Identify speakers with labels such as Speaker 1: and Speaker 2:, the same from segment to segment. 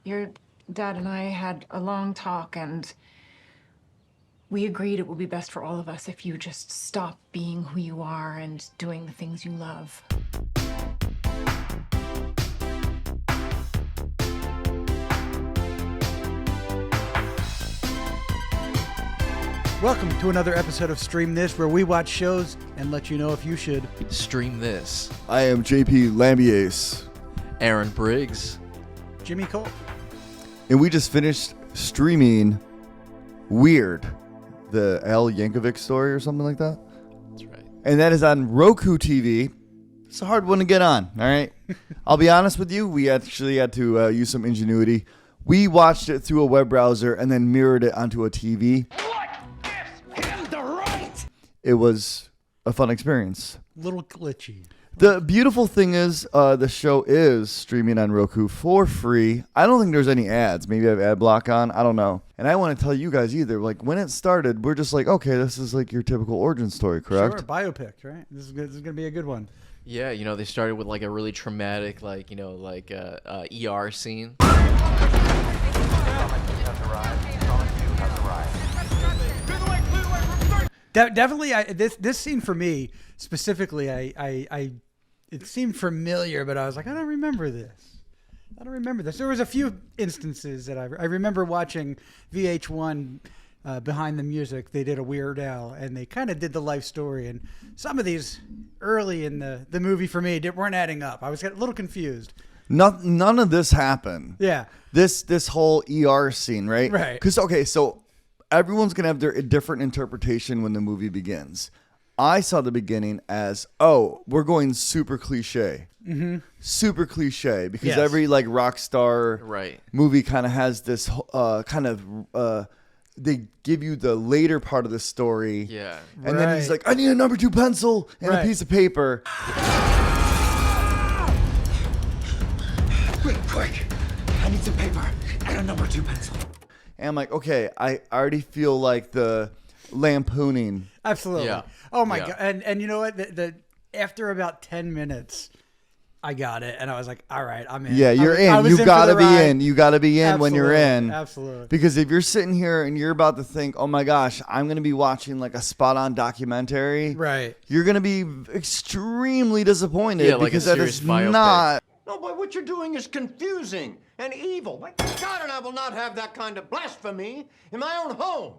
Speaker 1: Your dad and I had a long talk, and we agreed it would be best for all of us if you just stop being who you are and doing the things you love.
Speaker 2: Welcome to another episode of Stream This, where we watch shows and let you know if you should
Speaker 3: stream this.
Speaker 4: I am JP Lambiase.
Speaker 3: Aaron Briggs.
Speaker 2: Jimmy Culp.
Speaker 4: And we just finished streaming Weird, the Al Yankovic story or something like that.
Speaker 3: That's right.
Speaker 4: And that is on Roku TV. It's a hard one to get on, all right? I'll be honest with you, we actually had to use some ingenuity. We watched it through a web browser and then mirrored it onto a TV. It was a fun experience.
Speaker 2: Little glitchy.
Speaker 4: The beautiful thing is the show is streaming on Roku for free. I don't think there's any ads. Maybe I have ad block on. I don't know. And I want to tell you guys either. Like, when it started, we're just like, okay, this is like your typical origin story, correct?
Speaker 2: Sure, biopic, right? This is going to be a good one.
Speaker 3: Yeah, you know, they started with like a really traumatic, like, you know, like ER scene.
Speaker 2: Definitely, this scene for me specifically, it seemed familiar, but I was like, I don't remember this. There was a few instances that I remember watching VH1 behind the music. They did a Weird Al, and they kind of did the life story. And some of these early in the movie for me weren't adding up. I was getting a little confused.
Speaker 4: None of this happened.
Speaker 2: Yeah.
Speaker 4: This whole ER scene, right?
Speaker 2: Right.
Speaker 4: Because, okay, so everyone's going to have their different interpretation when the movie begins. I saw the beginning as, oh, we're going super cliche. Mm-hmm. Super cliche. Because
Speaker 2: Yes.
Speaker 4: every, like, rock star
Speaker 3: Right.
Speaker 4: movie kind of has this they give you the later part of the story.
Speaker 3: Yeah.
Speaker 4: And then he's
Speaker 2: Right.
Speaker 4: like, I need a number 2 pencil and
Speaker 2: Right.
Speaker 4: a piece of paper.
Speaker 5: Quick. I need some paper and a number 2 pencil.
Speaker 4: And I'm like, okay, I already feel like the lampooning.
Speaker 2: Absolutely.
Speaker 3: Yeah.
Speaker 2: Oh my
Speaker 3: Yeah.
Speaker 2: God. And you know what? The after about 10 minutes, I got it, and I was like, all right, I'm in.
Speaker 4: Yeah, you're
Speaker 2: I
Speaker 4: in.
Speaker 2: was
Speaker 4: You
Speaker 2: for
Speaker 4: gotta
Speaker 2: the
Speaker 4: be
Speaker 2: ride.
Speaker 4: in. You gotta be in when you're in.
Speaker 2: Absolutely.
Speaker 4: Because if you're sitting here and you're about to think, oh my gosh, I'm gonna be watching like a spot on documentary,
Speaker 2: Right.
Speaker 4: you're gonna be extremely disappointed.
Speaker 3: Yeah, like a
Speaker 4: because that
Speaker 3: serious
Speaker 4: is
Speaker 3: biopic.
Speaker 4: not.
Speaker 5: No, boy, what you're doing is confusing and evil. My God, and I will not have that kind of blasphemy in my own home.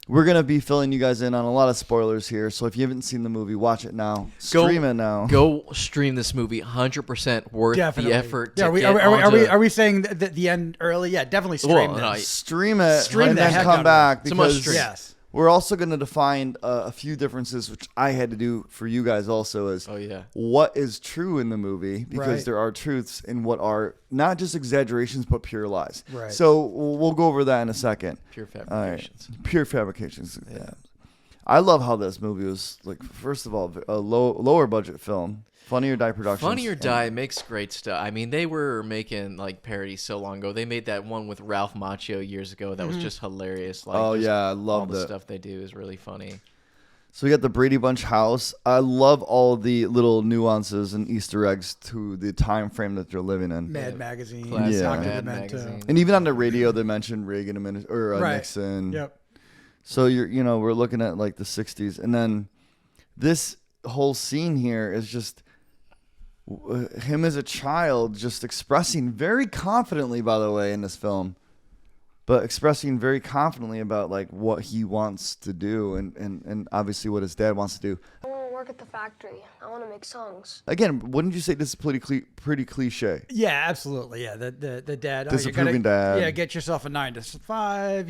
Speaker 4: We're gonna be filling you guys in on a lot of spoilers here. So if you haven't seen the movie, watch it now. Stream it now.
Speaker 3: Go stream this movie. 100% worth
Speaker 2: Definitely.
Speaker 3: the effort.
Speaker 2: Yeah,
Speaker 3: To
Speaker 2: are we saying the end early? Yeah, definitely stream
Speaker 3: Well,
Speaker 2: this.
Speaker 4: Stream it
Speaker 2: Stream
Speaker 4: and
Speaker 2: the
Speaker 4: then
Speaker 2: heck out
Speaker 4: come
Speaker 2: of
Speaker 4: back
Speaker 3: It's a must
Speaker 4: because
Speaker 3: stream.
Speaker 2: Yes.
Speaker 4: we're also going to define a few differences, which I had to do for you guys also, is
Speaker 3: Oh, yeah.
Speaker 4: what is true in the movie, because
Speaker 2: Right.
Speaker 4: there are truths in what are not just exaggerations, but pure lies.
Speaker 2: Right.
Speaker 4: So we'll go over that in a second.
Speaker 3: Pure
Speaker 4: All right.
Speaker 3: fabrications.
Speaker 4: Pure fabrications. Yeah. I love how this movie was, like, first of all, a lower budget film. Funny or Die Productions.
Speaker 3: Funny or Die makes great stuff. I mean, they were making like parodies so long ago. They made that one with Ralph Macchio years ago that was just hilarious. Like,
Speaker 4: Oh,
Speaker 3: just
Speaker 4: yeah, I
Speaker 3: all
Speaker 4: loved
Speaker 3: the
Speaker 4: it.
Speaker 3: stuff they do is really funny.
Speaker 4: So we got the Brady Bunch house. I love all the little nuances and Easter eggs to the time frame that they're living in.
Speaker 2: Mad Magazine.
Speaker 3: Classic
Speaker 4: Yeah.
Speaker 2: Dr.
Speaker 3: Mad
Speaker 2: Demento.
Speaker 3: Magazine.
Speaker 4: And even on the radio, they mentioned Reagan or
Speaker 2: Right.
Speaker 4: Nixon.
Speaker 2: Yep.
Speaker 4: So we're looking at like the 60s, and then this whole scene here is just him as a child, just expressing very confidently, by the way, in this film, but expressing very confidently about like what he wants to do, and obviously what his dad wants to do.
Speaker 6: I want to work at the factory. I want to make songs.
Speaker 4: Again, wouldn't you say this is pretty cliche?
Speaker 2: Yeah, absolutely. Yeah, the dad.
Speaker 4: Disapproving dad.
Speaker 2: Yeah, get yourself a 9 to 5.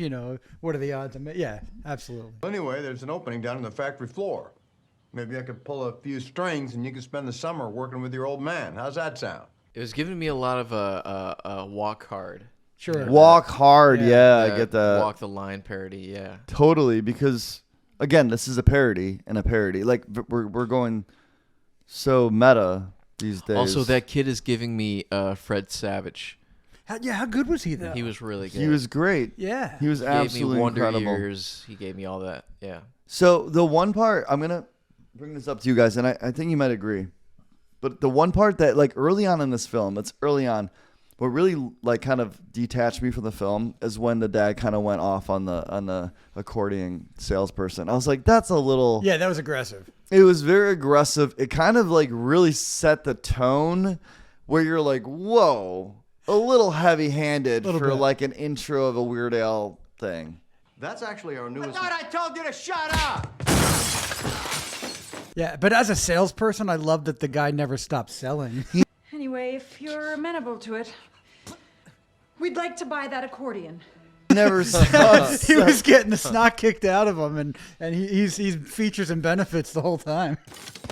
Speaker 2: What are the odds? Yeah, absolutely.
Speaker 5: Anyway, there's an opening down on the factory floor. Maybe I could pull a few strings and you could spend the summer working with your old man. How's that sound?
Speaker 3: It was giving me a lot of Walk Hard.
Speaker 2: Sure.
Speaker 4: Walk hard,
Speaker 2: Yeah.
Speaker 4: I get that.
Speaker 3: Walk the Line parody, yeah.
Speaker 4: Totally, because again, this is a parody and a parody. Like we're going so meta these days.
Speaker 3: Also, that kid is giving me Fred Savage.
Speaker 2: How good was he though?
Speaker 3: He was really good.
Speaker 4: he was great.
Speaker 2: Yeah.
Speaker 4: He was
Speaker 3: He gave me
Speaker 4: absolutely
Speaker 3: Wonder
Speaker 4: incredible.
Speaker 3: Years. He gave me all that. Yeah.
Speaker 4: So the one part, I'm gonna bring this up to you guys, and I think you might agree, but the one part that like early on in this film, it's early on, what really like kind of detached me from the film is when the dad kind of went off on the accordion salesperson. I was like, that's a little.
Speaker 2: Yeah, that was aggressive.
Speaker 4: It was very aggressive. It kind of like really set the tone where you're like, whoa, a little heavy-handed for
Speaker 2: bit.
Speaker 4: like an intro of a Weird Al thing.
Speaker 5: That's actually our
Speaker 7: I
Speaker 5: newest.
Speaker 7: thought I told you to shut up!
Speaker 2: Yeah, but as a salesperson, I love that the guy never stopped selling.
Speaker 1: Anyway, if you're amenable to it, we'd like to buy that accordion.
Speaker 4: Never stopped.
Speaker 2: He was getting the snot kicked out of him, and he's features and benefits the whole time.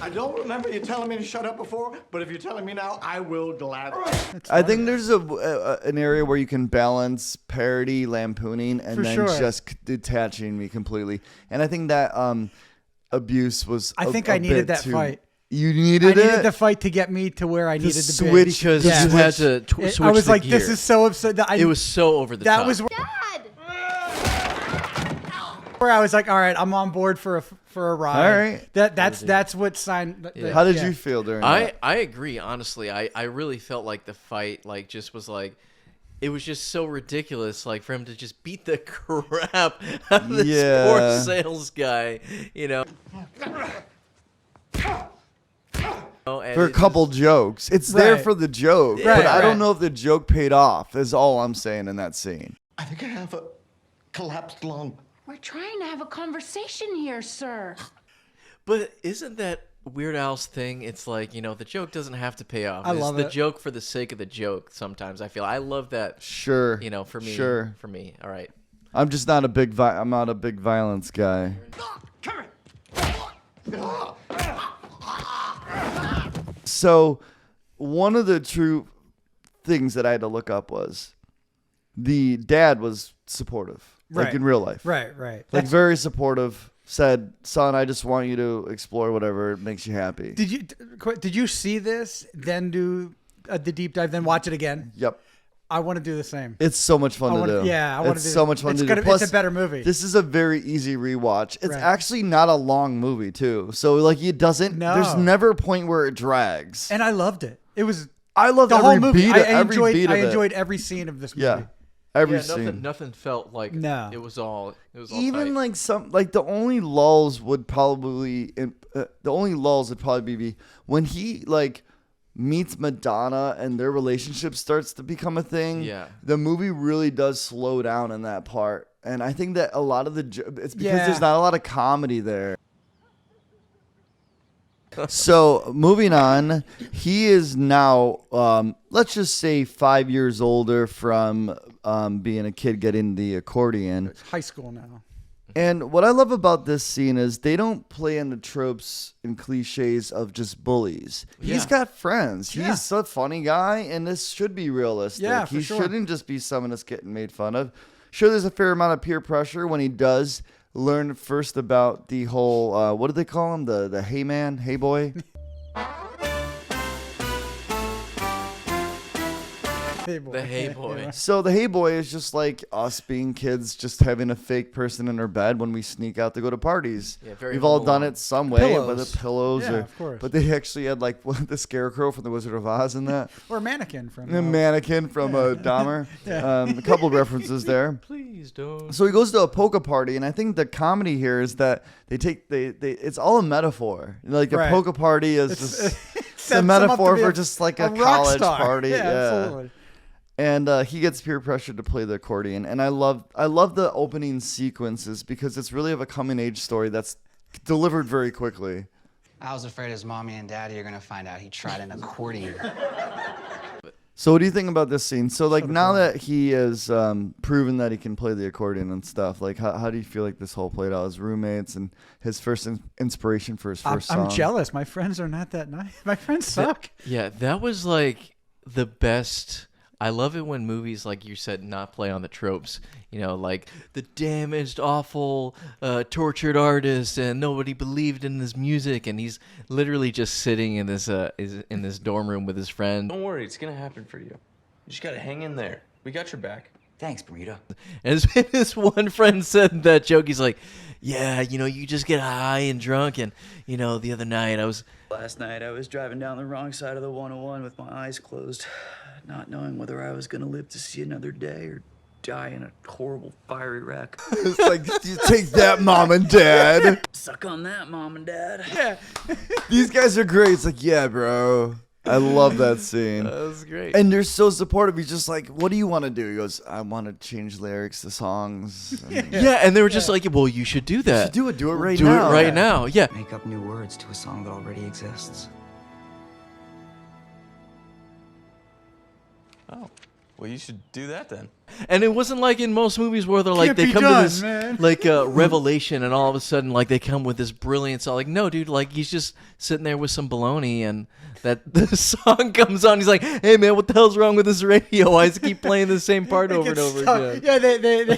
Speaker 7: I don't remember you telling me to shut up before, but if you're telling me now, I will gladly.
Speaker 4: I think there's an area where you can balance parody, lampooning, and
Speaker 2: For
Speaker 4: then
Speaker 2: sure.
Speaker 4: just detaching me completely. And I think that abuse was.
Speaker 2: I think
Speaker 4: I
Speaker 2: I needed that fight.
Speaker 4: You
Speaker 2: I
Speaker 4: needed
Speaker 2: needed
Speaker 4: it.
Speaker 2: the fight to get me to where I needed to
Speaker 4: switch
Speaker 2: be.
Speaker 3: Because
Speaker 2: Yeah.
Speaker 3: you had to switch
Speaker 2: I was
Speaker 3: the
Speaker 2: like,
Speaker 3: gear.
Speaker 2: this is so upset. That
Speaker 3: It was so over the
Speaker 2: that
Speaker 3: top.
Speaker 2: was
Speaker 6: Dad!
Speaker 2: where I was like, all right, I'm on board for a ride.
Speaker 4: All right.
Speaker 2: That's what signed.
Speaker 4: How did you feel during that?
Speaker 3: I agree, honestly. I really felt like the fight like just was like it was just so ridiculous, like for him to just beat the crap out of this
Speaker 4: Yeah.
Speaker 3: poor sales guy, you know. And
Speaker 4: For a
Speaker 3: it
Speaker 4: couple
Speaker 3: just-
Speaker 4: jokes. It's there
Speaker 2: Right.
Speaker 4: for the joke.
Speaker 2: Right,
Speaker 4: but I don't
Speaker 2: right.
Speaker 4: know if the joke paid off, is all I'm saying in that scene.
Speaker 7: I think I have a collapsed lung.
Speaker 1: We're trying to have a conversation here, sir.
Speaker 3: But isn't that Weird Al's thing? It's like, you know, the joke doesn't have to pay off.
Speaker 2: I
Speaker 3: It's
Speaker 2: love
Speaker 3: the
Speaker 2: it.
Speaker 3: joke for the sake of the joke sometimes, I feel. I love that,
Speaker 4: Sure.
Speaker 3: you know, for me.
Speaker 4: Sure.
Speaker 3: For me. All right.
Speaker 4: I'm just not a big I'm not a big violence guy.
Speaker 7: Come
Speaker 4: So, one of the true things that I had to look up was the dad was supportive, like
Speaker 2: Right.
Speaker 4: in real life.
Speaker 2: Right.
Speaker 4: Like
Speaker 2: That's-
Speaker 4: very supportive. Said, "Son, I just want you to explore whatever makes you happy."
Speaker 2: Did you see this? Then do the deep dive. Then watch it again.
Speaker 4: Yep.
Speaker 2: I want to do the same.
Speaker 4: It's so much fun
Speaker 2: I
Speaker 4: to
Speaker 2: wanna-
Speaker 4: do.
Speaker 2: yeah, I wanna
Speaker 4: It's
Speaker 2: do
Speaker 4: so
Speaker 2: that.
Speaker 4: much fun
Speaker 2: It's
Speaker 4: to
Speaker 2: gonna-
Speaker 4: do. Plus,
Speaker 2: it's a better movie.
Speaker 4: This is a very easy rewatch. It's
Speaker 2: Right.
Speaker 4: actually not a long movie too. So like it doesn't.
Speaker 2: No.
Speaker 4: There's never a point where it drags.
Speaker 2: And I loved it. It was
Speaker 4: I loved
Speaker 2: the
Speaker 4: every
Speaker 2: whole movie.
Speaker 4: beat.
Speaker 2: I
Speaker 4: every
Speaker 2: enjoyed.
Speaker 4: beat of
Speaker 2: I
Speaker 4: it.
Speaker 2: enjoyed every scene of this movie.
Speaker 4: Yeah. Every
Speaker 3: Yeah,
Speaker 4: scene.
Speaker 3: nothing felt like
Speaker 2: No.
Speaker 3: it was all
Speaker 4: Even
Speaker 3: tight.
Speaker 4: like the only lulls would probably be when he like meets Madonna and their relationship starts to become a thing.
Speaker 3: Yeah.
Speaker 4: The movie really does slow down in that part. And I think that a lot of it's because
Speaker 2: Yeah.
Speaker 4: there's not a lot of comedy there. So moving on, he is now, let's just say 5 years older from being a kid getting the accordion.
Speaker 2: It's high school now.
Speaker 4: And what I love about this scene is they don't play in the tropes and cliches of just bullies. He's
Speaker 3: Yeah.
Speaker 4: got friends.
Speaker 2: Yeah.
Speaker 4: He's a funny guy, and this should be realistic.
Speaker 2: Yeah, for
Speaker 4: he
Speaker 2: sure.
Speaker 4: shouldn't just be someone that's getting made fun of. Sure, there's a fair amount of peer pressure when he does learn first about the whole, what do they call him? The hey man, hey boy?
Speaker 2: Hey boy.
Speaker 3: The hey boy.
Speaker 2: Yeah.
Speaker 4: So the hey boy is just like us being kids, just having a fake person in our bed when we sneak out to go to parties.
Speaker 3: Yeah, very
Speaker 4: We've all
Speaker 3: Home
Speaker 4: done
Speaker 3: Alone.
Speaker 4: it some way,
Speaker 2: Pillows.
Speaker 4: whether pillows
Speaker 2: Yeah,
Speaker 4: or.
Speaker 2: of course.
Speaker 4: But they actually had like the scarecrow from the Wizard of Oz in that,
Speaker 2: Or a mannequin from.
Speaker 4: the mannequin from Dahmer. A couple references there.
Speaker 3: Please don't.
Speaker 4: So he goes to a polka party, and I think the comedy here is that they it's all a metaphor. Like a
Speaker 2: Right.
Speaker 4: polka party is
Speaker 2: It's-
Speaker 4: just
Speaker 2: sets
Speaker 4: a
Speaker 2: him up to
Speaker 4: metaphor
Speaker 2: be
Speaker 4: for just like a
Speaker 2: rock
Speaker 4: college
Speaker 2: star.
Speaker 4: party.
Speaker 2: Yeah, absolutely.
Speaker 4: And he gets peer pressure to play the accordion, and I love the opening sequences because it's really of a coming age story that's delivered very quickly.
Speaker 8: I was afraid his mommy and daddy are gonna find out he tried an accordion.
Speaker 4: So what do you think about this scene? So like now that he has proven that he can play the accordion and stuff, like how do you feel like this whole played out? His roommates and his first inspiration for his first song.
Speaker 2: I'm jealous. My friends are not that nice. My friends suck.
Speaker 3: Yeah, that was like the best. I love it when movies, like you said, not play on the tropes. You know, like the damaged, awful, tortured artist, and nobody believed in his music, and he's literally just sitting in this in this dorm room with his friend.
Speaker 9: Don't worry, it's gonna happen for you. You just gotta hang in there. We got your back.
Speaker 8: Thanks, burrito.
Speaker 3: And his one friend said that joke. He's like, "Yeah, you know, you just get high and drunk, and you know, the other night I was."
Speaker 10: Last night I was driving down the wrong side of the 101 with my eyes closed. not knowing whether I was gonna live to see another day or die in a horrible fiery wreck.
Speaker 4: It's like, you take that, Mom and Dad.
Speaker 10: Suck on that, Mom and Dad.
Speaker 2: Yeah.
Speaker 4: These guys are great. It's like, yeah, bro. I love that scene.
Speaker 3: That was great.
Speaker 4: And they're so supportive. He's just like, what do you want to do? He goes, I want to change lyrics to songs.
Speaker 3: Yeah, and they were just like, well, you should do that.
Speaker 4: You should do it. Do it right
Speaker 3: Do
Speaker 4: now.
Speaker 3: it right now. Yeah.
Speaker 8: Make up new words to a song that already exists.
Speaker 9: Oh, well, you should do that then.
Speaker 3: And it wasn't like in most movies where they're like,
Speaker 2: Can't
Speaker 3: they
Speaker 2: be
Speaker 3: come
Speaker 2: done,
Speaker 3: to this
Speaker 2: man.
Speaker 3: like revelation, and all of a sudden, like they come with this brilliant song. Like, no, dude, like he's just sitting there with some baloney, and that the song comes on. He's like, hey, man, what the hell's wrong with this radio? Why does it keep playing the same part over and over again?
Speaker 2: Yeah, they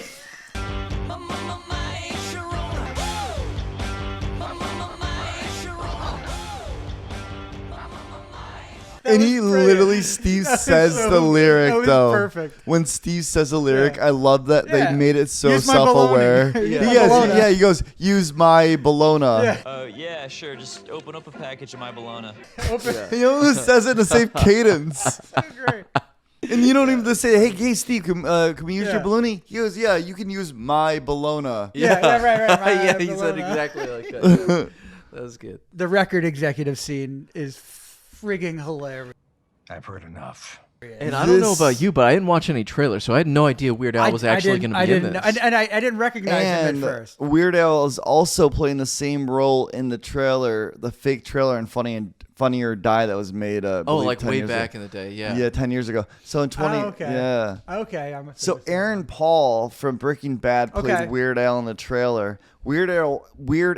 Speaker 4: And he literally, Steve says
Speaker 2: so
Speaker 4: the
Speaker 2: good.
Speaker 4: lyric,
Speaker 2: That was
Speaker 4: though.
Speaker 2: perfect.
Speaker 4: When Steve says the lyric, I love that
Speaker 2: Yeah.
Speaker 4: they made it so
Speaker 2: Use my
Speaker 4: self-aware.
Speaker 2: baloney.
Speaker 3: Yeah.
Speaker 2: Use my
Speaker 4: Yes,
Speaker 2: baloney.
Speaker 4: yeah, he goes, use my bologna.
Speaker 2: Yeah.
Speaker 10: Yeah, sure. Just open up a package of my bologna.
Speaker 4: He almost says it in the same cadence.
Speaker 2: So great.
Speaker 4: And you don't even say, hey, Steve, can we use
Speaker 2: Yeah.
Speaker 4: your bologna? He goes, yeah, you can use my bologna.
Speaker 2: Yeah, right. My
Speaker 3: Yeah, he said
Speaker 2: baloney.
Speaker 3: exactly like that. Yeah. That was good.
Speaker 2: The record executive scene is frigging hilarious.
Speaker 5: I've heard enough.
Speaker 3: And I don't know
Speaker 4: This-
Speaker 3: about you, but I didn't watch any trailers, so I had no idea Weird Al was actually going to be in this.
Speaker 2: I didn't recognize him
Speaker 4: And
Speaker 2: at first.
Speaker 4: Weird Al is also playing the same role in the trailer, the fake trailer in Funny or Die that was made.
Speaker 3: like
Speaker 4: 10
Speaker 3: way
Speaker 4: years
Speaker 3: back
Speaker 4: ago.
Speaker 3: in the day, yeah.
Speaker 4: Yeah, 10 years ago. So in 20,
Speaker 2: okay.
Speaker 4: yeah.
Speaker 2: Okay,
Speaker 4: So Aaron Paul from Breaking Bad played
Speaker 2: Okay.
Speaker 4: Weird Al in the trailer. Weird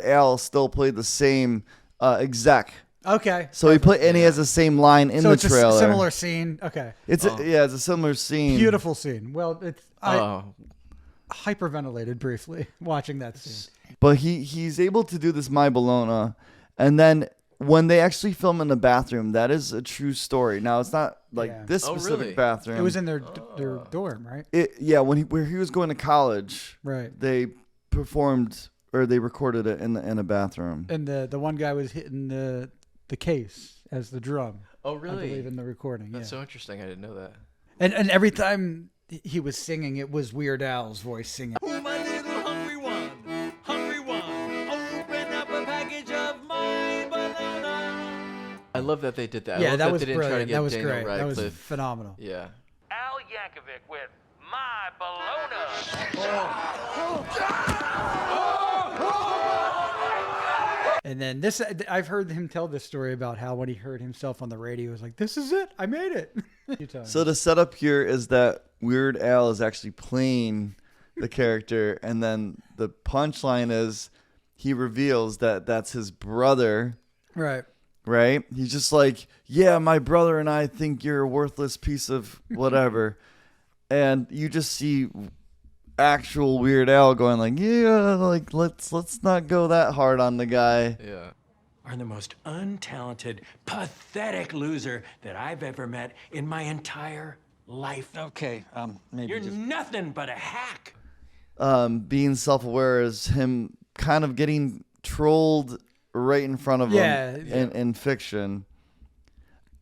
Speaker 4: Al still played the same exec.
Speaker 2: Okay.
Speaker 4: So he has the same line in
Speaker 2: So
Speaker 4: the
Speaker 2: it's
Speaker 4: trailer.
Speaker 2: a similar scene. Okay.
Speaker 4: It's it's a similar scene.
Speaker 2: Beautiful scene. Well, I
Speaker 3: Oh,
Speaker 2: hyperventilated briefly watching that scene.
Speaker 4: But he's able to do this My Bologna, and then when they actually film in the bathroom, that is a true story. Now it's not like
Speaker 2: Yeah.
Speaker 4: this
Speaker 3: Oh,
Speaker 4: specific
Speaker 3: really?
Speaker 4: bathroom.
Speaker 2: It was in their dorm, right?
Speaker 4: Where he was going to college.
Speaker 2: Right.
Speaker 4: They performed or they recorded it in a bathroom.
Speaker 2: And the one guy was hitting the case as the drum.
Speaker 3: Oh,
Speaker 2: I
Speaker 3: really?
Speaker 2: believe in the recording.
Speaker 3: That's
Speaker 2: yeah.
Speaker 3: so interesting. I didn't know that.
Speaker 2: And every time he was singing, it was Weird Al's voice singing.
Speaker 10: Oh, my little hungry one, open up a package of my banana.
Speaker 3: I love that they did that. I
Speaker 2: Yeah,
Speaker 3: love
Speaker 2: that was
Speaker 3: they didn't try to
Speaker 2: brilliant.
Speaker 3: get
Speaker 2: That was
Speaker 3: Daniel
Speaker 2: great. That was
Speaker 3: Radcliffe.
Speaker 2: phenomenal.
Speaker 3: Yeah.
Speaker 11: Al Yankovic with My Bologna.
Speaker 2: And then this, I've heard him tell this story about how when he heard himself on the radio, he was like, "This is it, I made it."
Speaker 4: So the setup here is that Weird Al is actually playing the character, and then the punchline is he reveals that that's his brother.
Speaker 2: Right.
Speaker 4: Right? He's just like, yeah, my brother and I think you're a worthless piece of whatever. And you just see actual Weird Al going like, yeah, like let's not go that hard on the guy.
Speaker 3: Yeah.
Speaker 11: Are the most untalented, pathetic loser that I've ever met in my entire life.
Speaker 10: Okay, maybe
Speaker 11: You're nothing but a hack.
Speaker 4: Being self-aware is him kind of getting trolled right in front of him in fiction.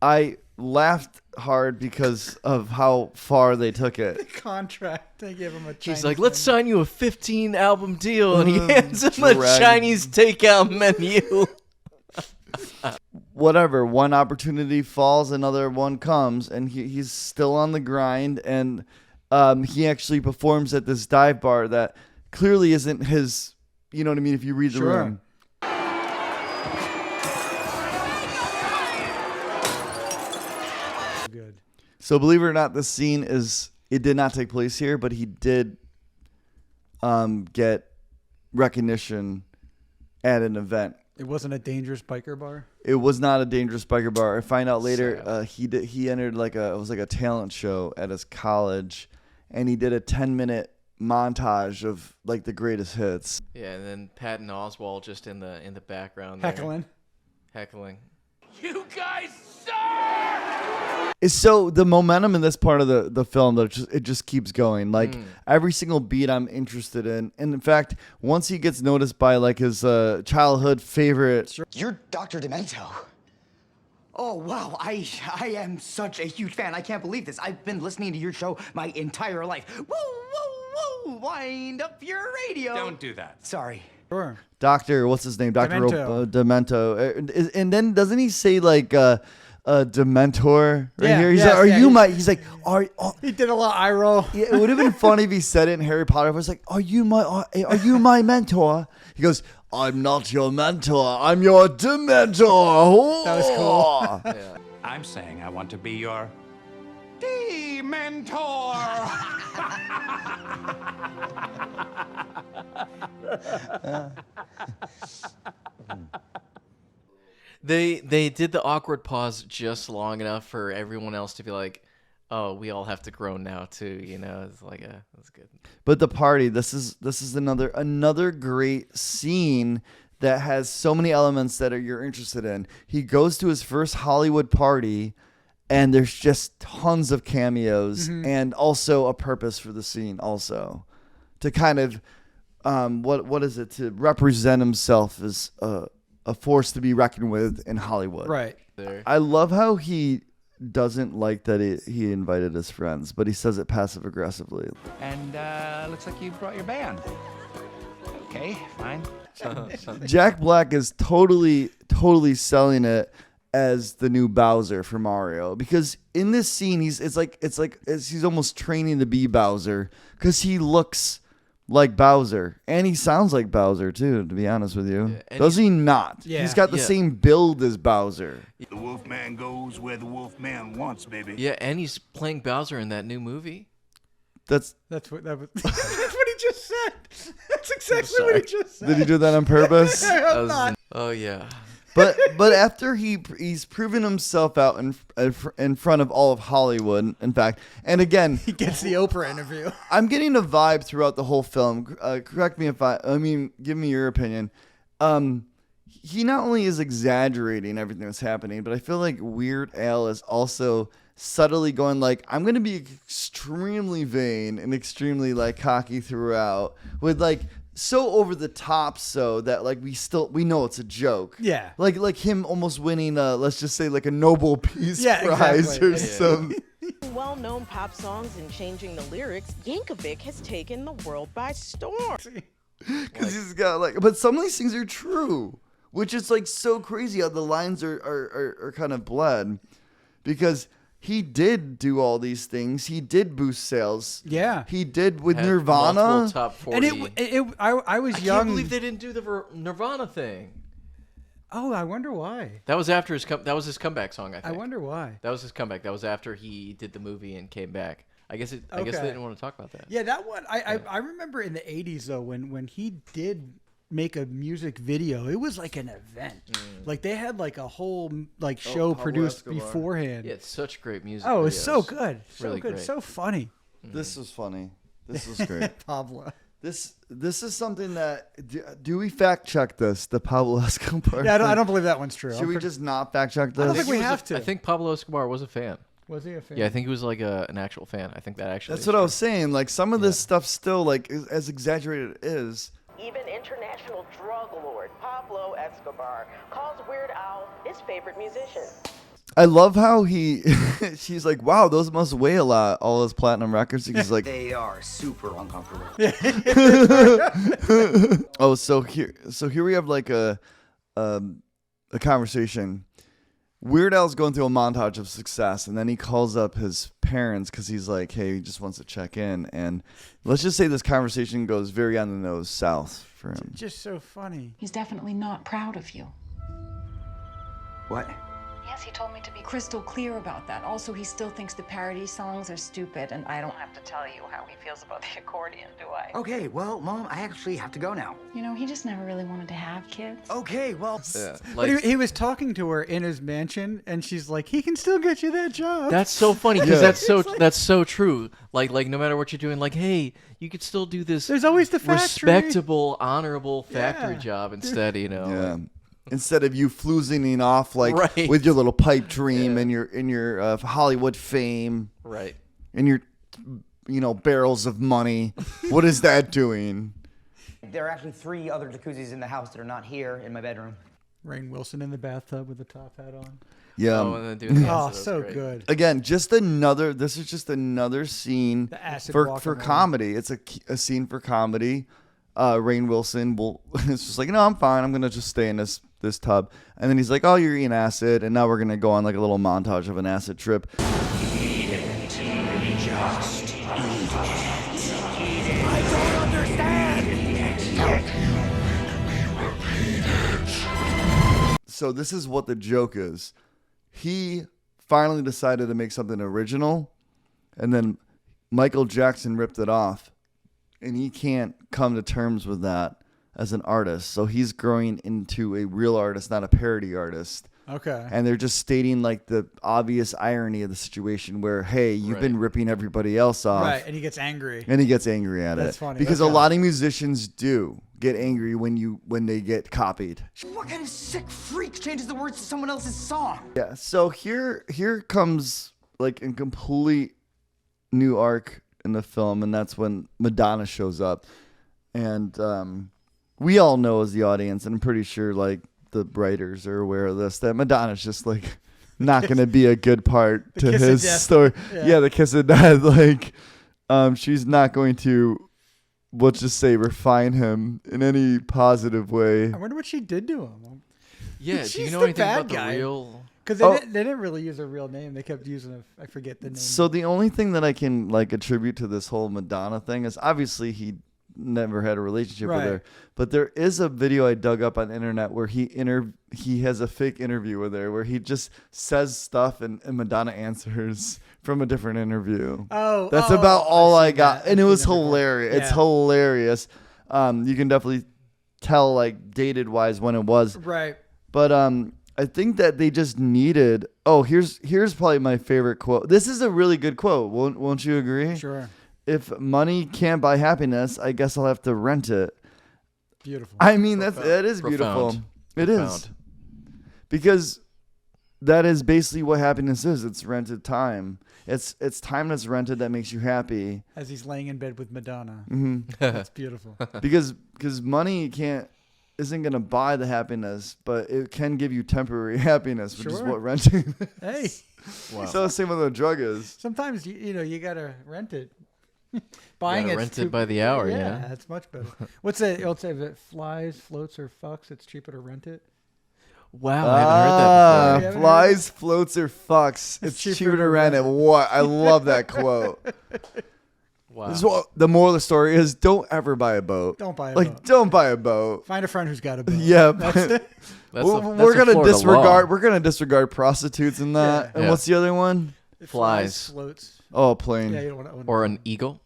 Speaker 4: I laughed hard because of how far they took it.
Speaker 2: Contract. They give him a.
Speaker 3: He's like, let's sign you a 15 album deal, and he hands him a Chinese takeout menu.
Speaker 4: Whatever, one opportunity falls, another one comes, and he's still on the grind, and he actually performs at this dive bar that clearly isn't his, you know what I mean, if you read the room.
Speaker 2: Good.
Speaker 4: So believe it or not, this scene it did not take place here, but he did get recognition at an event.
Speaker 2: It wasn't a dangerous biker bar.
Speaker 4: It was not a dangerous biker bar. I find out later he entered it was like a talent show at his college, and he did a 10-minute montage of like the greatest hits.
Speaker 3: Yeah, and then Patton Oswalt just in the background
Speaker 2: Heckling.
Speaker 3: Heckling.
Speaker 11: You guys suck!
Speaker 4: So the momentum in this part of the film, it just keeps going. Like every single beat I'm interested in. And in fact, once he gets noticed by like his childhood favorite.
Speaker 8: You're Dr. Demento.
Speaker 12: Oh, wow. I am such a huge fan. I can't believe this. I've been listening to your show my entire life. Woo, woo, woo. Wind up your radio.
Speaker 11: Don't do that.
Speaker 12: Sorry.
Speaker 2: Sure.
Speaker 4: Doctor, what's his name? Dr.
Speaker 2: Demento.
Speaker 4: Demento. And then doesn't he say like Dementor right here? He's
Speaker 2: yes,
Speaker 4: like,
Speaker 2: yeah,
Speaker 4: you my? He's like,
Speaker 2: he did a lot of eye roll.
Speaker 4: Yeah, it would have been funny if he said it in Harry Potter. It was like, are you my mentor? He goes, I'm not your mentor. I'm your Dementor.
Speaker 2: That was cool.
Speaker 11: Yeah. I'm saying I want to be your Dementor.
Speaker 3: They did the awkward pause just long enough for everyone else to be like, oh, we all have to groan now too, you know. It's like that's good.
Speaker 4: But the party, this is another great scene that has so many elements that you're interested in. He goes to his first Hollywood party, and there's just tons of cameos and also a purpose for the scene, also to kind of what is it, to represent himself as a force to be reckoned with in Hollywood.
Speaker 2: Right.
Speaker 3: There.
Speaker 4: I love how he doesn't like that he invited his friends, but he says it passive aggressively.
Speaker 12: And looks like you brought your band. Okay, fine.
Speaker 4: Jack Black is totally selling it as the new Bowser for Mario, because in this scene he's almost training to be Bowser, because he looks like Bowser and he sounds like Bowser too, to be honest with you.
Speaker 3: Yeah,
Speaker 4: Does he not?
Speaker 2: Yeah.
Speaker 4: He's got the same build as Bowser.
Speaker 13: The Wolfman goes where the Wolfman wants, baby.
Speaker 3: Yeah, and he's playing Bowser in that new movie.
Speaker 2: That's what he just said. That's exactly what he just said.
Speaker 4: Did he do that on purpose?
Speaker 3: Oh yeah.
Speaker 4: But after he's proven himself out in front of all of Hollywood, in fact, and again,
Speaker 2: he gets the Oprah interview.
Speaker 4: I'm getting a vibe throughout the whole film. Correct me if give me your opinion. He not only is exaggerating everything that's happening, but I feel like Weird Al is also subtly going like, I'm going to be extremely vain and extremely like cocky throughout, with like so over the top, so that like we know it's a joke.
Speaker 2: Yeah.
Speaker 4: Like him almost winning let's just say like a Nobel Peace Prize
Speaker 2: exactly.
Speaker 4: or something.
Speaker 14: Well-known pop songs and changing the lyrics, Yankovic has taken the world by storm.
Speaker 4: Because he's got like, but some of these things are true, which is like so crazy how the lines are kind of bled, because he did do all these things. He did boost sales.
Speaker 2: Yeah,
Speaker 4: he did with
Speaker 3: Had
Speaker 4: Nirvana.
Speaker 3: multiple top 40.
Speaker 2: And I was young.
Speaker 3: I can't believe they didn't do the Nirvana thing.
Speaker 2: Oh, I wonder why.
Speaker 3: That was after that was his comeback song, I think.
Speaker 2: I wonder why.
Speaker 3: That was his comeback. That was after he did the movie and came back. I guess they didn't want to talk about that.
Speaker 2: Yeah, that one. I remember in the 80s though, when he did make a music video, it was like an event. Like they had like a whole like show produced beforehand.
Speaker 3: Yeah, it's such great music.
Speaker 2: Oh,
Speaker 3: videos.
Speaker 2: it's so good. So
Speaker 3: Really
Speaker 2: good.
Speaker 3: great.
Speaker 2: So funny.
Speaker 4: This was funny. This was great.
Speaker 2: Pablo.
Speaker 4: This is something that do we fact check this? The Pablo Escobar.
Speaker 2: Yeah, I don't believe that one's true.
Speaker 4: Should we just not fact check this?
Speaker 2: I don't think we have to.
Speaker 3: I think Pablo Escobar was a fan.
Speaker 2: Was he a fan?
Speaker 3: Yeah, I think he was like an actual fan. I think that actually.
Speaker 4: That's what I was saying. Like some of this stuff still like as exaggerated it is.
Speaker 14: Even international drug lord Pablo Escobar calls Weird Al his favorite musician.
Speaker 4: I love how she's like, wow, those must weigh a lot, all those platinum records. He's like,
Speaker 12: They are super uncomfortable.
Speaker 4: oh, so here we have like a conversation. Weird Al's going through a montage of success, and then he calls up his parents because he's like, hey, he just wants to check in. And let's just say this conversation goes very on the nose south for him.
Speaker 2: Just so funny.
Speaker 1: He's definitely not proud of you.
Speaker 12: What?
Speaker 1: Yes, he told me to be crystal clear about that. Also, he still thinks the parody songs are stupid, and I don't have to tell you how he feels about the accordion, do I?
Speaker 12: Okay, well, Mom, I actually have to go now.
Speaker 1: You know, he just never really wanted to have kids.
Speaker 12: Okay, well...
Speaker 3: Yeah,
Speaker 2: But he was talking to her in his mansion, and she's like, he can still get you that job.
Speaker 3: That's so funny because that's so true. Like no matter what you're doing, like, hey, you could still do this.
Speaker 2: There's always the factory.
Speaker 3: Respectable, honorable factory job instead. You know.
Speaker 4: Yeah. Instead of you floozing off like
Speaker 3: Right.
Speaker 4: with your little pipe dream and your Hollywood fame,
Speaker 3: Right.
Speaker 4: and your barrels of money, what is that doing?
Speaker 12: There are actually 3 other jacuzzis in the house that are not here in my bedroom.
Speaker 2: Rainn Wilson in the bathtub with the top hat on.
Speaker 4: Yeah.
Speaker 3: Oh, and then doing the
Speaker 2: Oh,
Speaker 3: acid, that was
Speaker 2: so
Speaker 3: great.
Speaker 2: good.
Speaker 4: Again, this is just another scene
Speaker 2: The acid
Speaker 4: for
Speaker 2: guacamole.
Speaker 4: comedy. It's a scene for comedy. Rainn Wilson will it's just like, no, I'm fine. I'm gonna just stay in this tub. And then he's like, oh, you're eating acid, and now we're gonna go on like a little montage of an acid trip. So this is what the joke is. He finally decided to make something original, and then Michael Jackson ripped it off, and he can't come to terms with that as an artist. So he's growing into a real artist, not a parody artist.
Speaker 2: Okay.
Speaker 4: And they're just stating like the obvious irony of the situation where, hey, you've been ripping everybody else off.
Speaker 2: Right, and he gets angry.
Speaker 4: And he gets angry at
Speaker 2: That's
Speaker 4: it.
Speaker 2: funny.
Speaker 4: Because
Speaker 2: That's
Speaker 4: a lot of musicians do get angry when they get copied.
Speaker 12: What kind of sick freak changes the words to someone else's song?
Speaker 4: Yeah, so here comes like a complete new arc in the film, and that's when Madonna shows up. And we all know as the audience, and I'm pretty sure like the writers are aware of this, that Madonna's just like not going to be a good part to his story. Yeah, the kiss of death. Like, she's not going to, let's just say, refine him in any positive way.
Speaker 2: I wonder what she did to him.
Speaker 3: Yeah,
Speaker 2: She's
Speaker 3: do you know
Speaker 2: the
Speaker 3: anything
Speaker 2: bad
Speaker 3: about
Speaker 2: guy.
Speaker 3: the real?
Speaker 2: Because they didn't really use her real name. They kept using I forget the name.
Speaker 4: So the only thing that I can like attribute to this whole Madonna thing is obviously he never had a relationship with her, but there is a video I dug up on the internet where he has a fake interview with her where he just says stuff and Madonna answers from a different interview. That's about all I got, and it was hilarious. It's hilarious. You can definitely tell like dated wise when it was,
Speaker 2: right?
Speaker 4: But I think that they just needed. Oh, here's probably my favorite quote. This is a really good quote. Won't you agree?
Speaker 2: Sure.
Speaker 4: If money can't buy happiness, I guess I'll have to rent it.
Speaker 2: Beautiful.
Speaker 4: I mean, that is beautiful. It is. Because that is basically what happiness is. It's rented time. It's time that's rented that makes you happy.
Speaker 2: As he's laying in bed with Madonna.
Speaker 4: Mm-hmm.
Speaker 2: That's beautiful.
Speaker 4: Because money isn't going to buy the happiness, but it can give you temporary happiness, which is what renting is.
Speaker 2: Hey.
Speaker 4: Wow. So same with what a drug is.
Speaker 2: Sometimes you got to rent it. Buying
Speaker 3: it rented by the hour.
Speaker 2: Yeah, that's much better. What's that? If it flies, floats, or fucks, it's cheaper to rent it.
Speaker 3: Wow, I haven't heard that before.
Speaker 4: Flies, floats, or fucks, it's cheaper to rent it. What? I love that quote.
Speaker 3: Wow.
Speaker 4: This is what, the moral of the story is: don't ever buy a boat.
Speaker 2: Don't buy a boat.
Speaker 4: Don't buy a boat.
Speaker 2: Find a friend who's got a boat.
Speaker 4: Yeah,
Speaker 3: we're
Speaker 4: gonna disregard. We're gonna disregard prostitutes in that.
Speaker 3: Yeah.
Speaker 4: And what's the other one?
Speaker 2: It
Speaker 3: Flies,
Speaker 2: floats.
Speaker 4: Oh, a plane.
Speaker 2: Yeah, you don't want to own
Speaker 3: or an eagle.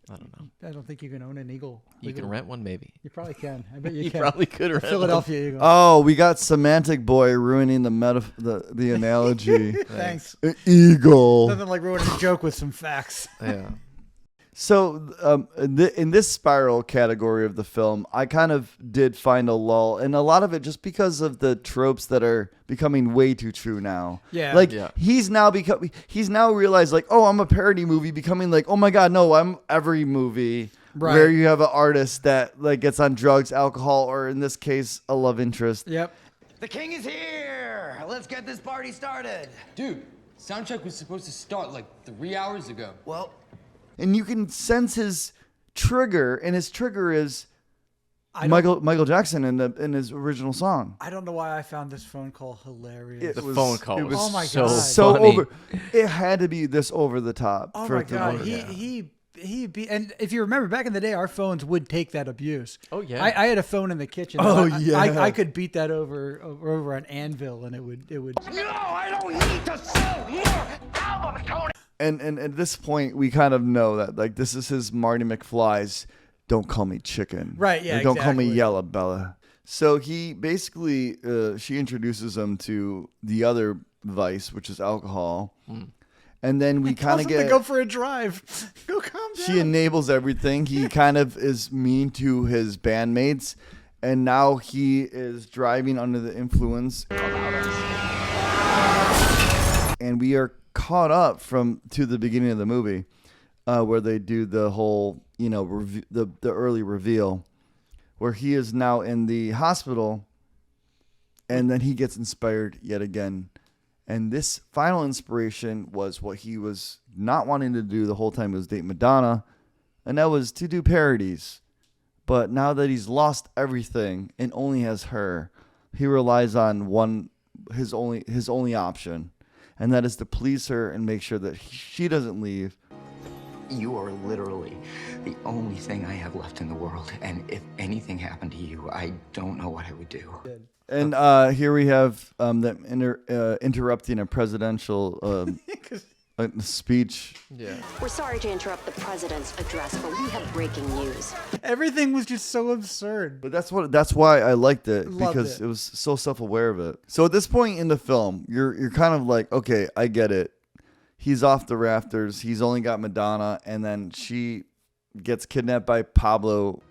Speaker 3: I don't know.
Speaker 2: I don't think you can own an eagle.
Speaker 3: You can rent one, maybe.
Speaker 2: You probably can. I bet you
Speaker 3: You
Speaker 2: can.
Speaker 3: probably could rent
Speaker 2: Philadelphia Eagle.
Speaker 4: Oh, we got Semantic Boy ruining the analogy.
Speaker 2: Thanks.
Speaker 4: An eagle.
Speaker 2: Nothing like ruining a joke with some facts.
Speaker 3: Yeah.
Speaker 4: So in this spiral category of the film, I kind of did find a lull, and a lot of it just because of the tropes that are becoming way too true now.
Speaker 2: Yeah.
Speaker 4: Like he's now realized like, oh, I'm a parody movie, becoming like, oh my God, no, I'm every movie where you have an artist that like gets on drugs, alcohol, or in this case, a love interest.
Speaker 2: Yep.
Speaker 12: The king is here. Let's get this party started.
Speaker 15: Dude, soundcheck was supposed to start like 3 hours ago.
Speaker 12: Well.
Speaker 4: And you can sense his trigger, and his trigger is Michael Jackson in his original song.
Speaker 2: I don't know why I found this phone call hilarious.
Speaker 3: The phone call was
Speaker 2: oh my
Speaker 3: so
Speaker 2: God.
Speaker 4: So
Speaker 3: funny.
Speaker 4: over. It had to be this over the top.
Speaker 2: Oh
Speaker 4: for
Speaker 2: my
Speaker 4: it to
Speaker 2: God.
Speaker 4: work.
Speaker 2: He be, and if you remember back in the day, our phones would take that abuse.
Speaker 3: Oh yeah.
Speaker 2: I had a phone in the kitchen.
Speaker 4: Oh,
Speaker 2: I,
Speaker 4: yeah.
Speaker 2: I could beat that over an anvil, and it would.
Speaker 12: No, I don't need to sell more albums, Tony.
Speaker 4: And at this point, we kind of know that like this is his Marty McFly's "Don't call me chicken,"
Speaker 2: Right? Yeah.
Speaker 4: Or, don't call me
Speaker 2: exactly.
Speaker 4: Yellow Bella. So he basically she introduces him to the other vice, which is alcohol, and then we kind of
Speaker 2: Tells him to go for a drive. Go calm down.
Speaker 4: She enables everything. He kind of is mean to his bandmates, and now he is driving under the influence. And we are caught up to the beginning of the movie, where they do the whole, the early reveal, where he is now in the hospital, and then he gets inspired yet again And this final inspiration was what he was not wanting to do the whole time he was dating Madonna, and that was to do parodies. But now that he's lost everything and only has her, he relies on his only option, and that is to please her and make sure that she doesn't leave.
Speaker 12: You are literally the only thing I have left in the world, and if anything happened to you, I don't know what I would do.
Speaker 4: And here we have them interrupting a presidential speech.
Speaker 3: Yeah.
Speaker 16: We're sorry to interrupt the president's address, but we have breaking news.
Speaker 2: Everything was just so absurd.
Speaker 4: But that's why I liked it,
Speaker 2: Loved
Speaker 4: because
Speaker 2: it.
Speaker 4: it was so self-aware of it. So at this point in the film, you're kind of like, okay, I get it. He's off the rafters. He's only got Madonna, and then she gets kidnapped by Pablo.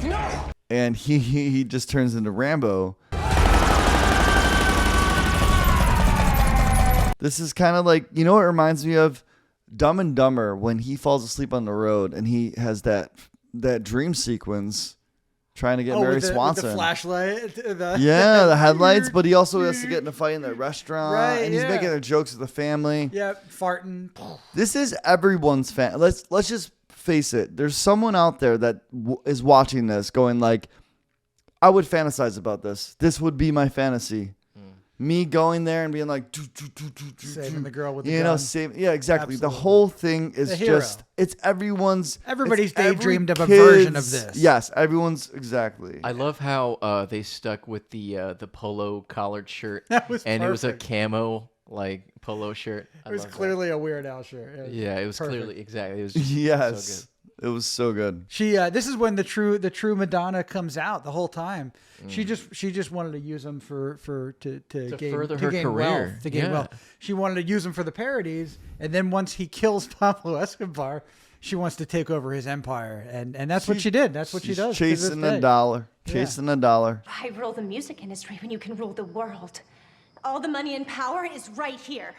Speaker 12: No!
Speaker 4: And he just turns into Rambo. This is kind of like, you know what it reminds me of? Dumb and Dumber, when he falls asleep on the road and he has that dream sequence trying to get Mary Swanson.
Speaker 2: With the flashlight.
Speaker 4: Yeah, the headlights, but he also has to get in a fight in the restaurant,
Speaker 2: Right,
Speaker 4: and he's
Speaker 2: yeah.
Speaker 4: making jokes with the family.
Speaker 2: Yeah, farting.
Speaker 4: This is everyone's fan. Let's just face it. There's someone out there that is watching this going like, I would fantasize about this. This would be my fantasy. Me going there and being like,
Speaker 2: Saving the girl with the
Speaker 4: you
Speaker 2: gun.
Speaker 4: know, yeah, exactly.
Speaker 2: Absolutely.
Speaker 4: The whole thing is
Speaker 2: The hero.
Speaker 4: just, it's everyonedy's
Speaker 2: daydreamed of a version of this.
Speaker 4: Yes, everyone's exactly.
Speaker 3: I love how they stuck with the polo collared shirt.
Speaker 2: That was
Speaker 3: and
Speaker 2: perfect.
Speaker 3: it was a camo like polo shirt.
Speaker 2: It was clearly a Weird Al shirt.
Speaker 3: Yeah, it was
Speaker 2: perfect.
Speaker 3: clearly exactly. It was just
Speaker 4: Yes.
Speaker 3: so good.
Speaker 4: It was so good.
Speaker 2: She this is when the true Madonna comes out the whole time. She just wanted to use them to gain,
Speaker 3: further
Speaker 2: to
Speaker 3: her
Speaker 2: gain
Speaker 3: career.
Speaker 2: wealth, to gain
Speaker 3: Yeah.
Speaker 2: wealth. She wanted to use them for the parodies, and then once he kills Pablo Escobar, she wants to take over his empire, and that's what she did. That's what she
Speaker 4: She's
Speaker 2: does. to this
Speaker 4: Chasing
Speaker 2: day.
Speaker 4: a dollar.
Speaker 2: Yeah.
Speaker 4: Chasing a dollar.
Speaker 17: Why rule the music industry when you can rule the world? All the money and power is right here.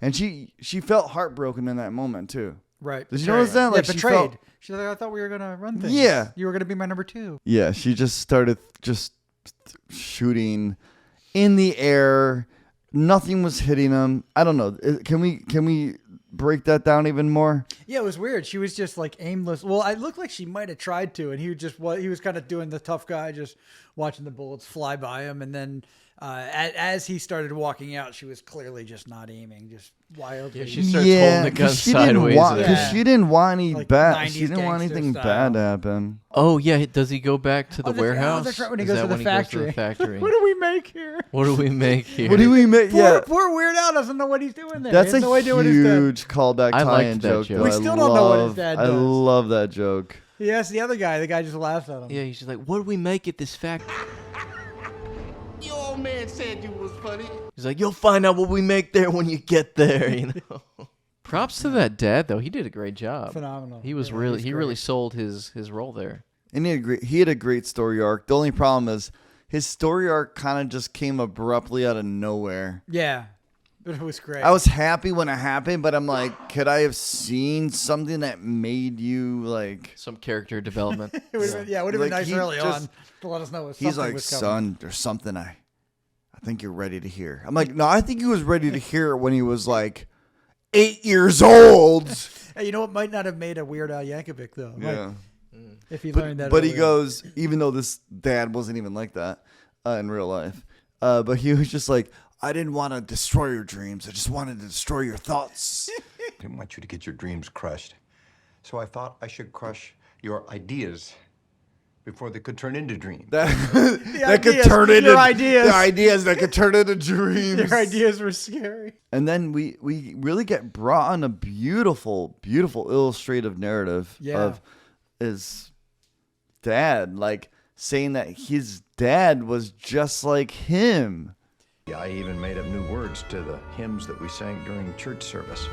Speaker 4: And she felt heartbroken in that moment too.
Speaker 2: Right.
Speaker 4: Did you notice that? Like
Speaker 2: yeah,
Speaker 4: she
Speaker 2: betrayed.
Speaker 4: felt-
Speaker 2: She's like, I thought we were gonna run things.
Speaker 4: Yeah.
Speaker 2: You were gonna be my number 2.
Speaker 4: Yeah, she just started just shooting in the air. Nothing was hitting him. I don't know. Can we break that down even more?
Speaker 2: Yeah, it was weird. She was just like aimless. Well, it looked like she might have tried to, and he was kind of doing the tough guy, just watching the bullets fly by him. And then as he started walking out, she was clearly just not aiming, just wildly.
Speaker 3: Yeah, she starts holding the gun sideways.
Speaker 4: Because she didn't want any
Speaker 2: Like
Speaker 4: bad.
Speaker 2: 90s
Speaker 4: She didn't want
Speaker 2: gangster
Speaker 4: anything
Speaker 2: style.
Speaker 4: bad to happen.
Speaker 3: Oh yeah, does he go back to the warehouse?
Speaker 2: That's right, when he
Speaker 3: Is
Speaker 2: goes
Speaker 3: that
Speaker 2: to the
Speaker 3: when he goes
Speaker 2: factory.
Speaker 3: to the factory?
Speaker 2: What do we make here?
Speaker 3: What do we make here?
Speaker 4: What do we make? Yeah,
Speaker 2: Poor Weird Al doesn't know what he's doing there.
Speaker 4: that's
Speaker 2: he has
Speaker 4: a
Speaker 2: no idea what he's doing.
Speaker 4: huge callback
Speaker 3: I liked
Speaker 4: tie-in
Speaker 3: that
Speaker 4: joke.
Speaker 3: joke.
Speaker 4: though.
Speaker 2: We still don't know what his dad
Speaker 4: I
Speaker 2: does.
Speaker 4: love that joke.
Speaker 2: He asked the other guy. The guy just laughs at him.
Speaker 3: Yeah, he's just like, what do we make at this factory?
Speaker 7: Your old man said you was funny.
Speaker 3: He's like, you'll find out what we make there when you get there. You know. Props to that dad though. He did a great job.
Speaker 2: Phenomenal.
Speaker 3: He was
Speaker 2: Yeah,
Speaker 3: really
Speaker 2: he's
Speaker 3: he
Speaker 2: great.
Speaker 3: really sold his role there.
Speaker 4: And he had a great story arc. The only problem is his story arc kind of just came abruptly out of nowhere.
Speaker 2: Yeah, but it was great.
Speaker 4: I was happy when it happened, but I'm like, could I have seen something that made you like
Speaker 3: some character development?
Speaker 2: It would have been
Speaker 4: Like,
Speaker 2: nice
Speaker 4: he
Speaker 2: early
Speaker 4: just-
Speaker 2: on to let us know if
Speaker 4: He's
Speaker 2: something
Speaker 4: like,
Speaker 2: was coming.
Speaker 4: son, there's something I think you're ready to hear. I'm like, no, I think he was ready to hear it when he was like 8 years old.
Speaker 2: Hey, you know what might not have made a Weird Al Yankovic though.
Speaker 4: Yeah.
Speaker 2: If he learned that.
Speaker 4: But he
Speaker 2: early on.
Speaker 4: goes, even though this dad wasn't even like that in real life, but he was just like, I didn't want to destroy your dreams. I just wanted to destroy your thoughts.
Speaker 5: I didn't want you to get your dreams crushed. So I thought I should crush your ideas before they could turn into dreams.
Speaker 4: That
Speaker 2: ideas,
Speaker 4: could turn into
Speaker 2: your ideas.
Speaker 4: The ideas that could turn into dreams.
Speaker 2: Your ideas were scary.
Speaker 4: And then we really get brought on a beautiful, beautiful illustrative narrative of his dad, like saying that his dad was just like him.
Speaker 5: Yeah, I even made up new words to the hymns that we sang during church service.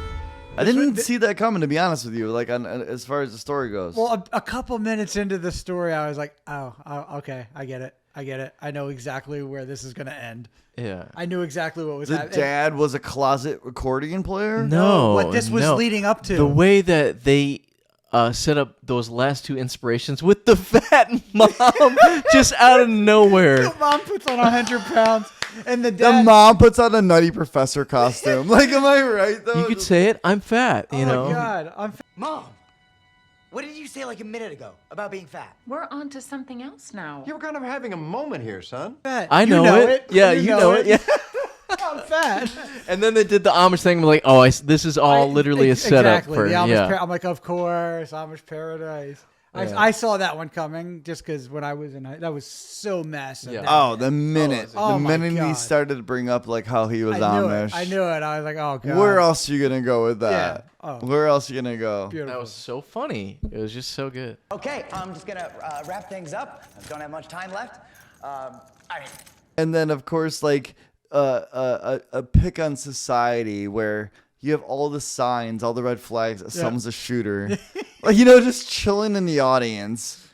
Speaker 4: I didn't see that coming, to be honest with you, like as far as the story goes.
Speaker 2: Well, a couple minutes into the story, I was like, oh, okay, I get it. I know exactly where this is going to end.
Speaker 3: Yeah.
Speaker 2: I knew exactly what was
Speaker 4: The
Speaker 2: happening.
Speaker 4: dad was a closet accordion player?
Speaker 3: No,
Speaker 2: what this was
Speaker 3: no.
Speaker 2: leading up to.
Speaker 3: The way that they set up those last two inspirations with the fat mom just out of nowhere.
Speaker 2: The mom puts on 100 pounds, and the
Speaker 4: The mom puts on a Nutty Professor costume. Like, am I right though?
Speaker 3: You could say it. I'm fat. You know.
Speaker 2: Oh my God,
Speaker 12: Mom, what did you say like a minute ago about being fat?
Speaker 1: We're on to something else now.
Speaker 5: You were kind of having a moment here, son.
Speaker 3: I know it. Yeah, you know it. Yeah.
Speaker 2: I'm fat.
Speaker 3: And then they did the Amish thing. I'm like, oh, this is all literally a setup for
Speaker 2: the Amish
Speaker 3: yeah.
Speaker 2: I'm like, of course, Amish Paradise.
Speaker 3: Yeah.
Speaker 2: I saw that one coming just because when I was in that was so massive.
Speaker 3: Yeah.
Speaker 4: Oh, the minute
Speaker 2: my
Speaker 4: he
Speaker 2: God.
Speaker 4: started to bring up like how he was
Speaker 2: I knew
Speaker 4: Amish.
Speaker 2: it. I knew it. I was like, oh God.
Speaker 4: Where else are you gonna go with that?
Speaker 2: Yeah. Oh.
Speaker 4: Where else are you gonna go?
Speaker 2: Beautiful.
Speaker 3: That was so funny. It was just so good.
Speaker 12: Okay, I'm just gonna wrap things up. I don't have much time left.
Speaker 4: And then of course like a pick on society where you have all the signs, all the red flags that someone's a shooter. Like, just chilling in the audience.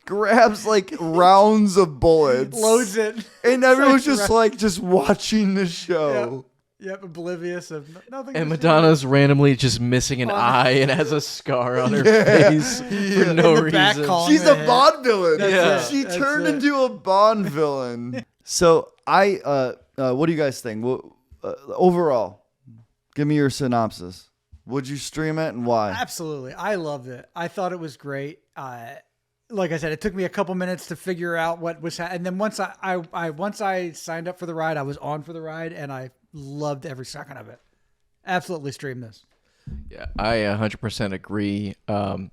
Speaker 4: Grabs like rounds of bullets.
Speaker 2: Loads it.
Speaker 4: And everyone's just like just watching the show.
Speaker 2: Yep, oblivious of nothing.
Speaker 3: And Madonna's randomly just missing an eye and has a scar on her face for no reason.
Speaker 4: She's a Bond villain.
Speaker 3: That's
Speaker 4: She turned into a Bond villain. So what do you guys think? Overall, give me your synopsis. Would you stream it and why?
Speaker 2: Absolutely. I loved it. I thought it was great. Like I said, it took me a couple minutes to figure out what was happening. And then once I signed up for the ride, I was on for the ride, and I loved every second of it. Absolutely stream this.
Speaker 3: Yeah, I 100% agree. I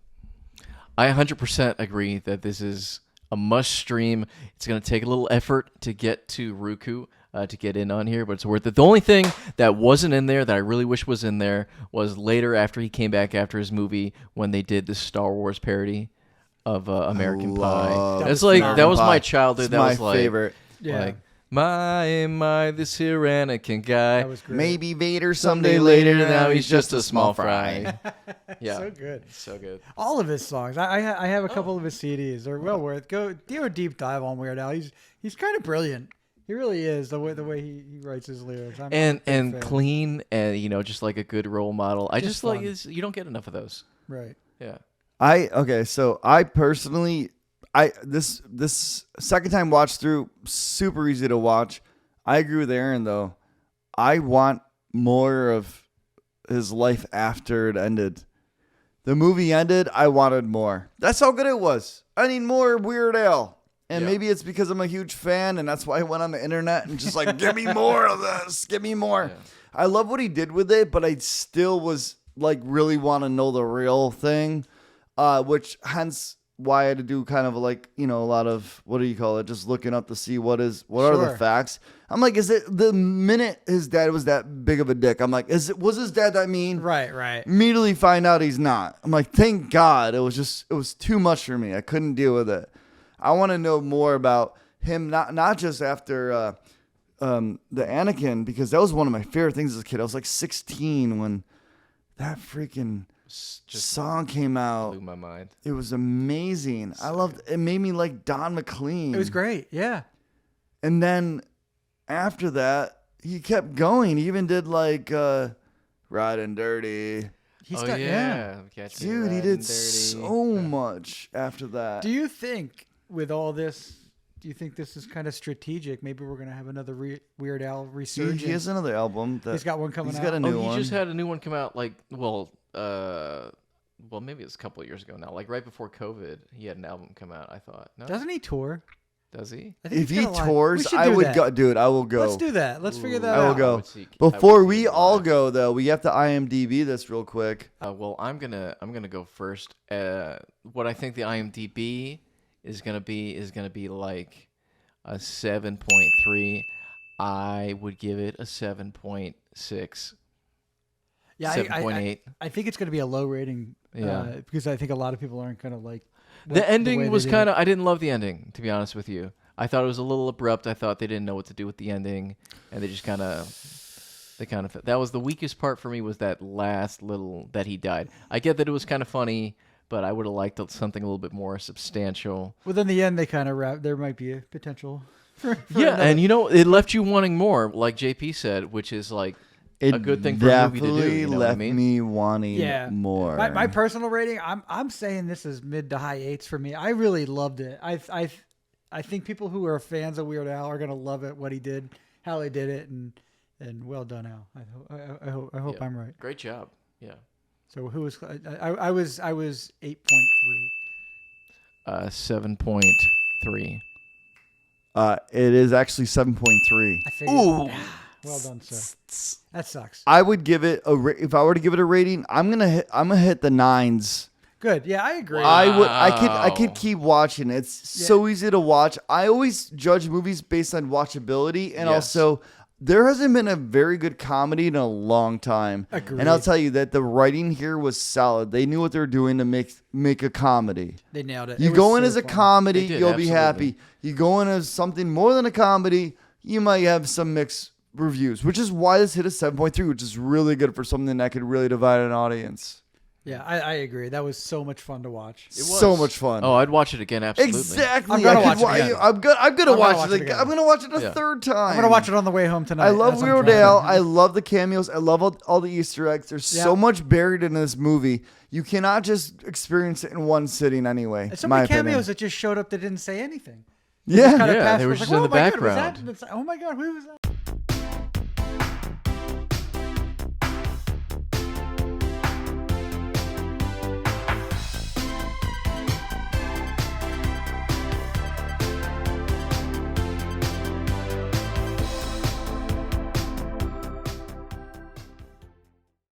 Speaker 3: 100% agree that this is a must stream. It's going to take a little effort to get to Roku, to get in on here, but it's worth it. The only thing that wasn't in there that I really wish was in there was later after he came back after his movie when they did the Star Wars parody of American Pie. That's like that was my childhood. That was like
Speaker 4: favorite.
Speaker 3: Like my this here Anakin guy.
Speaker 2: That was great.
Speaker 4: Maybe Vader
Speaker 3: Someday later. Now he's just a small fry. Yeah,
Speaker 2: So good.
Speaker 3: So good.
Speaker 2: All of his songs. I have a couple of his CDs. They're well worth. Do a deep dive on Weird Al. He's kind of brilliant. He really is the way he writes his lyrics. I'm a big
Speaker 3: And
Speaker 2: fan.
Speaker 3: clean and just like a good role model. I just like
Speaker 2: fun.
Speaker 3: you don't get enough of those.
Speaker 2: Right.
Speaker 3: Yeah.
Speaker 4: So I personally, this second time watch through, super easy to watch. I agree with Aaron though. I want more of his life after it ended. The movie ended, I wanted more. That's how good it was. I need more Weird Al. And maybe it's because I'm a huge fan, and that's why I went on the internet and just like, give me more of this. Give me more. Yeah. I love what he did with it, but I still was like really want to know the real thing, which hence why I had to do kind of like, a lot of, what do you call it? Just looking up to see what are the facts. I'm like, is it the minute his dad was that big of a dick? I'm like, was his dad that mean?
Speaker 2: Right.
Speaker 4: Immediately find out he's not. I'm like, thank God. It was too much for me. I couldn't deal with it. I want to know more about him, not just after the Anakin, because that was one of my favorite things as a kid. I was like 16 when that freaking song came out.
Speaker 3: Blew my mind.
Speaker 4: It was amazing. I loved it. It made me like Don McLean.
Speaker 2: It was great. Yeah.
Speaker 4: And then after that, he kept going. He even did like Riding Dirty.
Speaker 3: Dude,
Speaker 4: he did so much after that.
Speaker 2: Do you think with all this, this is kind of strategic? Maybe we're going to have another Weird Al resurgence.
Speaker 4: He has another album.
Speaker 2: He's got one coming out.
Speaker 4: He's got a new one.
Speaker 3: He just had a new one come out maybe it's a couple of years ago now. Like right before COVID, he had an album come out, I thought. No?
Speaker 2: Doesn't he tour?
Speaker 3: Does he?
Speaker 4: If he tours, I would go. Dude, I will go.
Speaker 2: Let's do that. Let's figure that out.
Speaker 4: I will go. Before we all go, though, we have to IMDb this real quick.
Speaker 3: Well, I'm gonna go first. What I think the IMDb is gonna be like a 7.3. I would give it a 7.6.
Speaker 2: Yeah,
Speaker 3: 7.8.
Speaker 2: I think it's going to be a low rating.
Speaker 3: Yeah,
Speaker 2: because I think a lot of people aren't going to like.
Speaker 3: The ending was kind of. I didn't love the ending, to be honest with you. I thought it was a little abrupt. I thought they didn't know what to do with the ending, and they just kind of. That was the weakest part for me. Was that last little that he died? I get that it was kind of funny, but I would have liked something a little bit more substantial.
Speaker 2: Well, in the end, they kind of wrap. There might be a potential. For
Speaker 3: yeah, and it left you wanting more, like JP said, which is like.
Speaker 4: It
Speaker 3: a good thing for a movie to do.
Speaker 4: definitely
Speaker 3: You know what I
Speaker 4: left
Speaker 3: mean?
Speaker 4: me wanting
Speaker 2: Yeah.
Speaker 4: more.
Speaker 2: My personal rating, I'm saying this is mid to high 8s for me. I really loved it. I think people who are fans of Weird Al are gonna love it, what he did, how he did it, and well done, Al. I hope I'm right.
Speaker 3: Great job. Yeah.
Speaker 2: So who was I was 8.3.
Speaker 3: 7.3.
Speaker 4: It is actually 7.3.
Speaker 2: I figured. Ooh. Well done, sir. That sucks.
Speaker 4: I would give it if I were to give it a rating, I'm gonna hit the 9s.
Speaker 2: Good. Yeah, I agree.
Speaker 4: I could keep watching. It's so easy to watch. I always judge movies based on watchability, and also there hasn't been a very good comedy in a long time.
Speaker 2: Agreed.
Speaker 4: And I'll tell you that the writing here was solid. They knew what they were doing to make a comedy.
Speaker 2: They nailed it.
Speaker 4: You
Speaker 2: It
Speaker 4: go
Speaker 2: was
Speaker 4: in
Speaker 2: so
Speaker 4: as a
Speaker 2: fun.
Speaker 4: comedy,
Speaker 3: They did,
Speaker 4: you'll be
Speaker 3: absolutely.
Speaker 4: happy. You go in as something more than a comedy, you might have some mixed reviews, which is why this hit a 7.3, which is really good for something that could really divide an audience.
Speaker 2: Yeah, I agree. That was so much fun to watch.
Speaker 3: It was.
Speaker 4: So much fun.
Speaker 3: Oh, I'd watch it again. Absolutely.
Speaker 4: Exactly.
Speaker 2: I'm gonna
Speaker 4: I could
Speaker 2: watch it again.
Speaker 4: I'm gonna watch it again.
Speaker 2: again.
Speaker 4: I'm gonna watch it a
Speaker 3: Yeah.
Speaker 4: third time.
Speaker 2: I'm gonna watch it on the way home tonight.
Speaker 4: I love
Speaker 2: as I'm
Speaker 4: Weird
Speaker 2: driving.
Speaker 4: Al. I love the cameos. I love all the Easter eggs. There's so much buried in this movie. You cannot just experience it in one sitting anyway.
Speaker 2: And so
Speaker 4: my
Speaker 2: many cameos
Speaker 4: opinion.
Speaker 2: that just showed up that didn't say anything.
Speaker 4: Yeah.
Speaker 2: kinda
Speaker 3: Yeah,
Speaker 2: passed.
Speaker 3: they
Speaker 2: It
Speaker 3: were
Speaker 2: was
Speaker 3: just
Speaker 2: like,
Speaker 3: in
Speaker 2: oh
Speaker 3: the
Speaker 2: my God, was
Speaker 3: background.
Speaker 2: that? And it's like, oh my God, who was that?